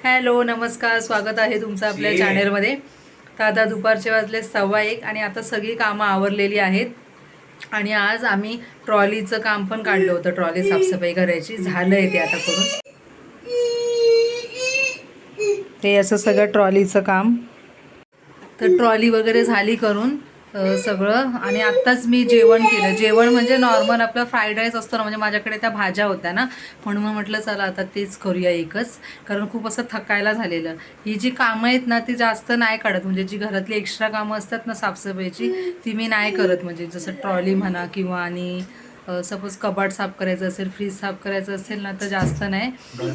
Hello नमस्कार, स्वागत आहे तुमचं आपल्या चॅनलमध्ये. तर आता दुपारचे वाजले 1:15 आणि आता सगळी कामं आवरलेली आहेत आणि आज आम्ही ट्रॉलीचं काम पण काढलं होतं. ट्रॉली साफसफाई करायची झालंय ते आता करून. ते असं सगळं ट्रॉलीचं काम, तर ट्रॉली वगैरे झाली करून सगळं. आणि आत्ताच मी जेवण केलं. जेवण म्हणजे नॉर्मल आपलं फ्राईड राईस असतो ना, म्हणजे माझ्याकडे त्या भाज्या होत्या ना, म्हणून मग म्हटलं चला आता तेच करूया एकच, कारण खूप असं थकायला झालेलं. ही जी कामं आहेत ना ती जास्त नाही काढत, म्हणजे जी घरातली एक्स्ट्रा कामं असतात ना साफसफाईची ती मी नाही करत. म्हणजे जसं ट्रॉली म्हणा किंवा आणि सपोज कबाड साफ करायचं असेल, फ्रीज साफ करायचं असेल ना, तर जास्त नाही.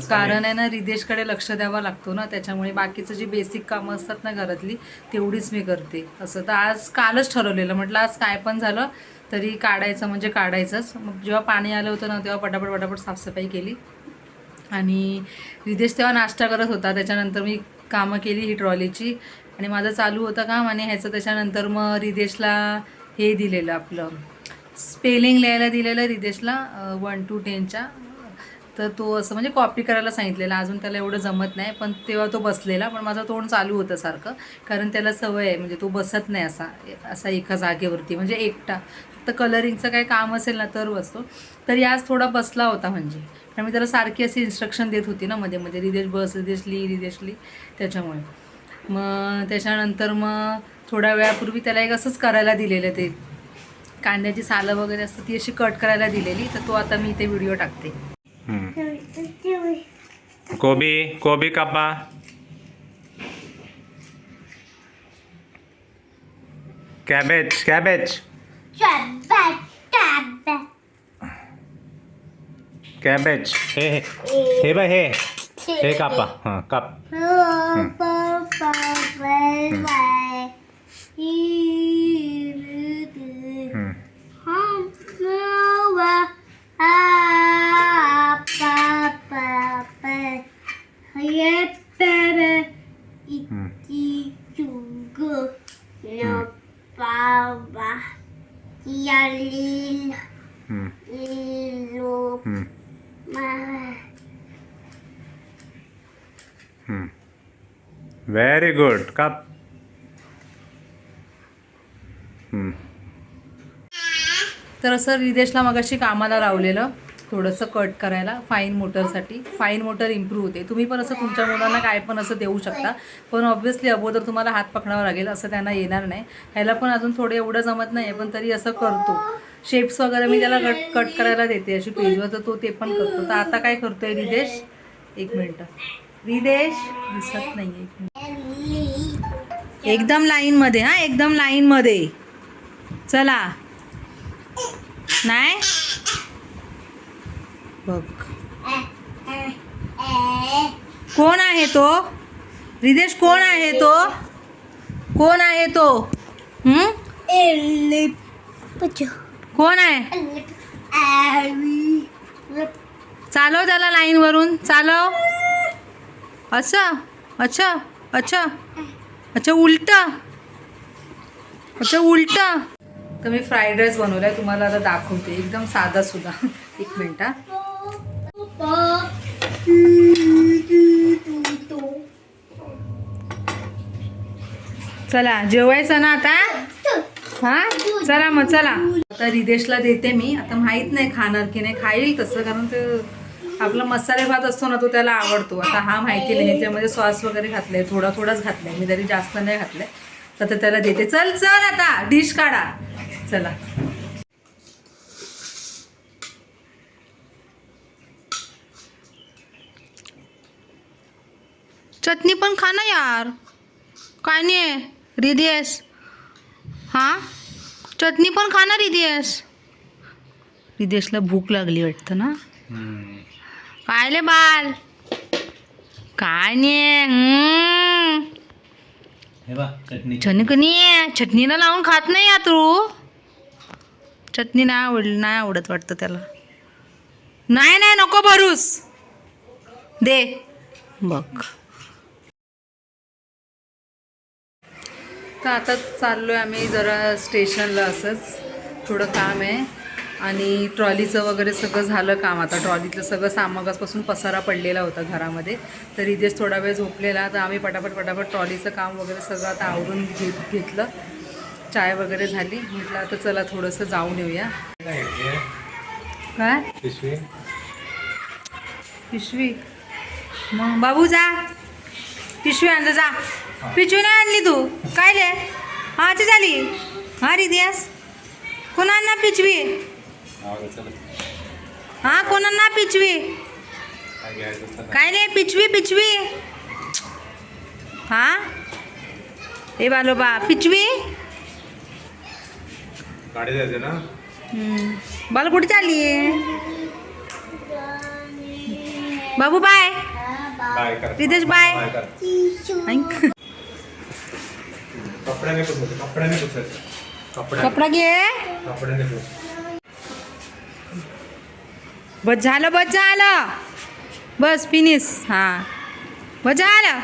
कारण आहे ना रिदेशकडे लक्ष द्यावा लागतो ना, त्याच्यामुळे बाकीचं जी बेसिक कामं असतात ना घरातली तेवढीच मी करते. असं तर आज कालच ठरवलेलं, म्हटलं आज काय पण झालं तरी काढायचं म्हणजे काढायचंच. मग जेव्हा पाणी आलं होतं ना तेव्हा पटापट साफसफाई केली. आणि रिदेश तेव्हा नाश्ता करत होता, त्याच्यानंतर मी कामं केली ही ट्रॉलीची आणि माझं चालू होतं काम. आणि ह्याचं त्याच्यानंतर मग रिदेशला हे दिलेलं, आपलं स्पेलिंग लिहायला दिलेलं रिदेशला 1 to 10च्या. तर तो असं म्हणजे कॉपी करायला सांगितलेलं. अजून त्याला एवढं जमत नाही, पण तेव्हा तो बसलेला. पण माझं तोंड चालू होतं सारखं, कारण त्याला सवय आहे. म्हणजे तो बसत नाही असा एका जागेवरती, म्हणजे एकटा. फक्त कलरिंगचं काही काम असेल ना तर बसतो. तरी आज थोडा बसला होता, म्हणजे कारण मी त्याला सारखी अशी इन्स्ट्रक्शन देत होती ना मध्ये मध्ये, रिदेश बस, रिदेश ली, त्याच्यामुळे. मग त्याच्यानंतर मग थोड्या वेळापूर्वी त्याला एक असंच करायला दिलेलं, ते कांद्याची सालं वगैरे असतं ती अशी कट करायला दिलेली. तर तो आता मी इथे व्हिडिओ टाकते. कोबी कापा. कॅबेज हे बाय हे कापा. हां काप. Very good. काप. तर असं रिदेशला मगाशी कामाला लावलेलं थोडंसं कट करायला फाईन मोटरसाठी. फाईन मोटर इम्प्रूव्ह होते. तुम्ही पण असं तुमच्या मुलांना काय पण असं देऊ शकता, पण ऑब्व्हियसली अगोदर तुम्हाला हात पकडावा लागेल, असं त्यांना येणार नाही. ह्याला पण अजून थोडं एवढं जमत नाही, पण तरी असं करतो. शेप्स वगैरे मी त्याला कट करायला देते अशी पेजवर, तर तो ते पण करतो. तर आता काय करतोय रिदेश, एक मिनटं, रिदेश दिसत नाही, एकदम लाईनमध्ये. हां एकदम लाईनमध्ये, चला. नाही बघ कोण आहे तो, रिदेश कोण आहे तो, कोण आहे तो, कोण आहे, चालव त्याला लाईन वरून, चालव. असं अच्छा अच्छा अच्छा उलट, अच्छा उलट. तर मी फ्राईड राईस बनवला आहे, तुम्हाला आता दाखवते, एकदम साधा सुद्धा. एक मिनिट. चला जेवायचं ना आता. हां चला मग, चला आता रिदेशला देते मी. आता माहीत नाही खाणार की नाही, खाईल तसं, कारण ते आपला मसाले भात असतो ना तो त्याला आवडतो. आता हा माहिती नाही, त्यामध्ये सॉस वगैरे घातलंय, थोडाच घातलाय मी, तरी जास्त नाही घातलंय. तर त्याला देते. चल चल आता डिश काढा, चला. चटणी पण खा ना यार, काय नाही रिदेश. हां चटणी पण खा ना रिदेश. रिदेशला भूक लागली वाटतं ना. काय ले बाल, काय नाही. चटणीला लावून खात नाही या तू. चटणी नाही आवडत वाटतं त्याला. नाही नको भरूस, दे बघ. तर आता चाललो आहे आम्ही जरा स्टेशनला, असंच थोडं काम आहे. आणि ट्रॉलीचं वगैरे सगळं झालं काम. आता ट्रॉलीतलं सगळं सामागासपासून पसारा पडलेला होता घरामध्ये. तर रिदेश थोडा वेळ झोपलेला, तर आम्ही पटापट ट्रॉलीचं काम वगैरे सगळं आता आवरून घेतलं. चाय वगैरे झाली. म्हटलं आता चला थोडंसं जाऊन येऊया. काय पिशवी? मग बाबू जा, पिशवी आण जा. पिशवी नाही आणली तू? काय ले? हा ती झाली. हा रिदेश, कोणाला पिशवी? हा कोणाला पिशवी? काय ले पिशवी? हा हे बालोबा पिशवी गाडी जायचे ना. बाल कुठे चालली? बाबू बाय. रिदेश बाय. कपडा घे. बस झालं बस फिनिश. हा बस झालं.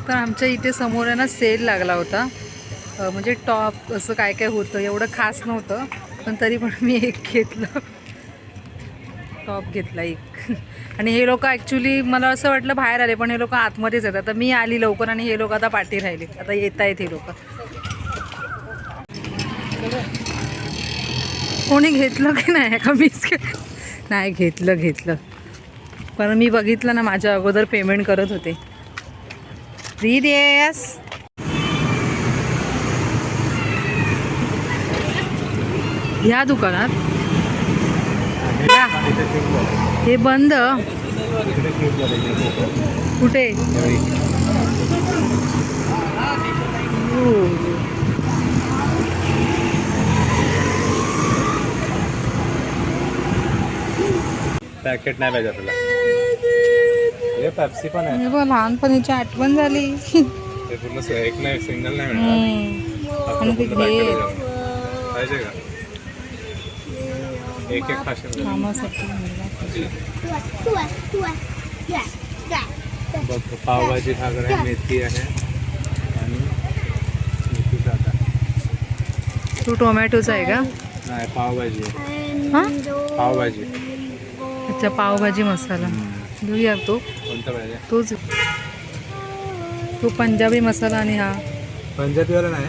तर आमच्या इथे समोर आहे ना सेल लागला होता. म्हणजे टॉप असं काय काय होतं, एवढं खास नव्हतं, पण तरी पण मी एक घेतलं. टॉप घेतला एक. आणि हे लोक ॲक्च्युली मला असं वाटलं बाहेर आले, पण हे लोक आतमध्येच येतात. आता मी आली लवकर आणि हे लोक आता पाठी राहिले. आता येत आहेत हे लोक. कोणी घेतलं की नाही का? मीच नाही घेतलं. पण मी बघितलं ना, माझ्या अगोदर पेमेंट करत होते. रिदेश ह्या दुकानात हे बंद. कुठे? पॅकेट नाही पाहिजे आपल्याला. हे पेप्सी पण आहे. लहानपणीची आठवण झाली. ते पूर्ण एक नाही, सिंगल नाही मिळणार. पाहिजे का? एक खाशील बघ. पावभाजी खाकर आहे, मेथी आहे आणि मेथीचा आता. तू टोमॅटोचा आहे का? नाही, पावभाजी. हां पावभाजी. अच्छा, पावभाजी मसाला घेऊया. तो कोणता पाहिजे? तोच. तो पंजाबी मसाला. आणि हा पंजाबीवाला नाही,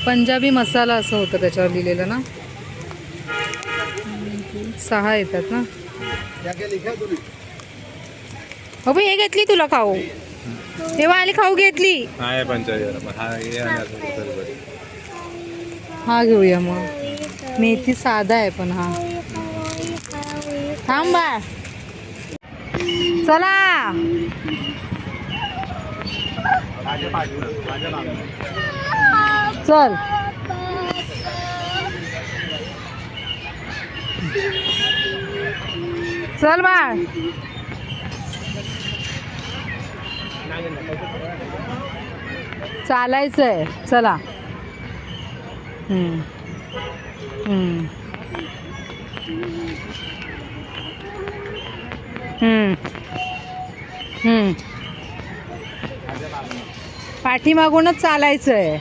पंजाबी मसाला असं होतं त्याच्यावर लिहिलेलं ना. 6 येतात ना. हो बाई, हे घेतली तुला खाऊ. तेव्हा आली खाऊ घेतली. हा पंजाबी. हा घेऊया मग. मेथी साधा आहे पण. हा थांब बाळ. चला चल. चल बाळ. चालायचंय. चला. पाठीमागूनच चालायचंय.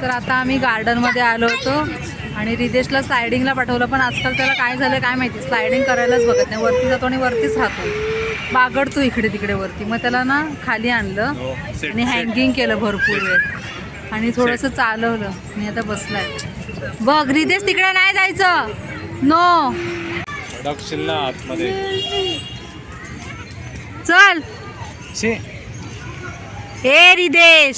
तर आता आम्ही गार्डनमध्ये आलो होतो आणि रिदेशला स्लायडिंगला पाठवलं, पण आजकाल त्याला काय झालं काय माहिती, स्लायडिंग करायलाच बघत नाही. वरती जातो आणि वरतीच राहतो, बागडतो इकडे तिकडे वरती. मग त्याला ना खाली आणलं आणि हँगिंग केलं भरपूर वेळ आणि थोडंसं चालवलं आणि आता बसलाय. बघ रिदेश, तिकडे नाही जायचं. नो. चल. ए रिदेश.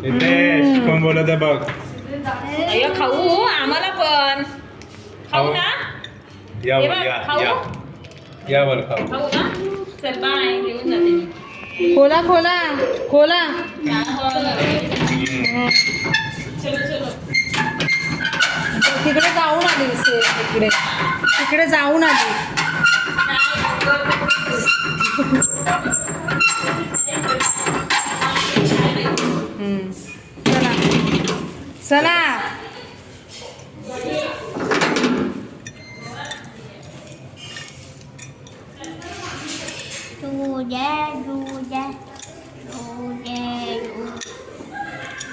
रिदेश कोण बोलत आहे बघ. खाऊ आम्हाला पण. खाऊ ना. या वर खाऊ. खाऊ ना. चल बाय, घेऊन जाते मी. खोला खोला खोला. तिकडे जाऊन आली तिकडे जाऊन आली. चला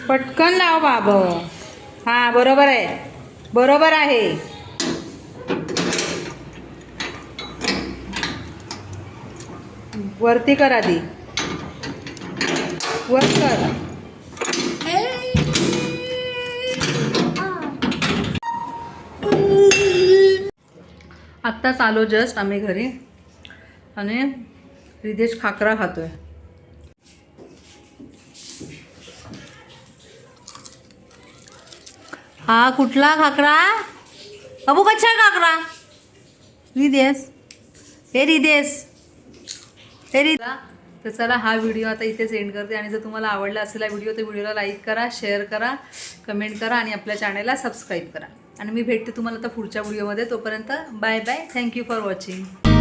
पटकन लाव बाबा. हा बरोबर आहे. वरती कर आधी. वर कर. आत्ताच आलो जस्ट आम्ही घरी आणि रिदेश खाकरा खातोय. हा कुठला खाकरा? अबू कच्छा खाकरा? रिदेश तर चला हा व्हिडिओ आता इथेच एंड करते. आणि जर तुम्हाला आवडला असेल हा व्हिडिओ तर व्हिडिओला लाईक करा, शेअर करा, कमेंट करा आणि आपल्या चॅनलला सबस्क्राईब करा. आणि मी भेटते तुम्हाला आता पुढच्या व्हिडिओमध्ये. तोपर्यंत bye bye. Thank you for watching.